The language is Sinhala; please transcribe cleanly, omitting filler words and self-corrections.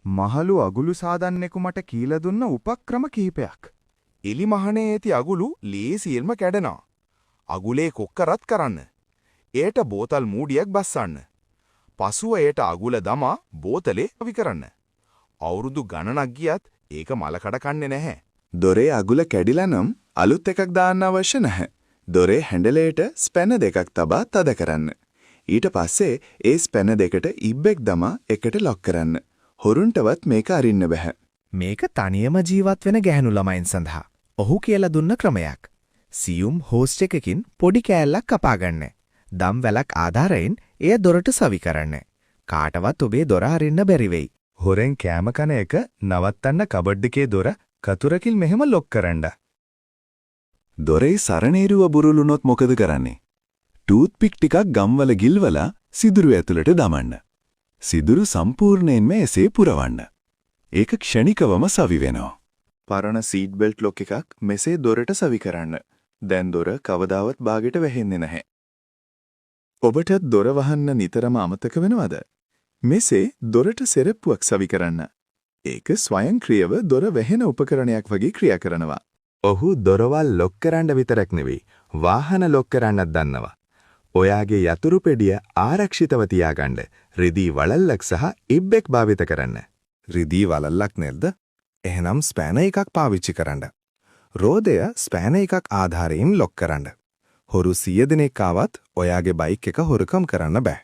මහලු අගුළු සාදන්නෙකු මට කීලා දුන්න උපක්‍රම කිහිපයක්. එලි මහනේ ඇති අගුළු ලේසියෙන්ම කැඩෙනවා. අගුලේ කොක්ක රත් කරන්න. එයට බෝතල් මූඩියක් බස්සන්න. පසුව එයට අගුල දමා බෝතලේ අවි කරන්න. අවුරුදු ගණනක් ගියත් ඒක මලකඩ කන්නේ නැහැ. දොරේ අගුල කැඩිලා නම් අලුත් එකක් දාන්න අවශ්‍ය නැහැ. දොරේ හැන්ඩලයට ස්පැන දෙකක් තබා තද කරන්න. ඊට පස්සේ ඒ ස්පැන දෙකට ඉබ්බෙක් දමා එකට ලොක් කරන්න. හොරුන්ටවත් මේක අරින්න බෑ. මේක තනියම ජීවත් වෙන ගැහැණු ළමයින් සඳහා. ඔහු කියලා දුන්න ක්‍රමයක්. සියුම් හෝස්ට් එකකින් පොඩි කෑල්ලක් කපා ගන්න. දම් වැලක් ආධාරයෙන් එය දොරට සවි කරන්න. කාටවත් ඔබේ දොර අරින්න බැරි වෙයි. හොරෙන් කෑම කන එක නවත්තන්න කබඩ් එකේ දොර කතුරකින් මෙහෙම ලොක් කරන්න. දොරේ සරණේරුව බුරුලුනොත් මොකද කරන්නේ? ටූත් පික් ටිකක් ගම්වල ගිල්වලා සිදුරු ඇතුළට දමන්න. සිදුරු සම්පූර්ණයෙන්ම එසේ පුරවන්න. ඒක ක්ෂණිකවම සවි වෙනවා. පරණ සීට් බෙල්ට් ලොක් එකක් මෙසේ දොරට සවි කරන්න. දැන් දොර කවදාවත් බාගෙට වැහෙන්නේ නැහැ. ඔබටත් දොර වහන්න නිතරම අමතක වෙනවද? මෙසේ දොරට සෙරප්පුවක් සවි කරන්න. ඒක ස්වයංක්‍රීයව දොර වැහෙන උපකරණයක් වගේ ක්‍රියා කරනවා. ඔහු දොරවල් ලොක් කරන්න විතරක් නෙවෙයි වාහන ලොක් කරන්නත් දන්නවා. ඔයාගේ යතුරු පෙඩිය ආරක්ෂිතව තියාගන්න රිදී වලල්ලක් සහ ඉබ්බෙක් භාවිත කරන්න. රිදී වලල්ලක් නැද්ද? එහෙනම් ස්පෑනර් එකක් පාවිච්චි කරන්න. රෝදය ස්පෑනර් එකක් ආධාරයෙන් ලොක් කරන්න. හොරු 100 දෙනෙක් ආවත් ඔයාගේ බයික් එක හොරකම් කරන්න බෑ.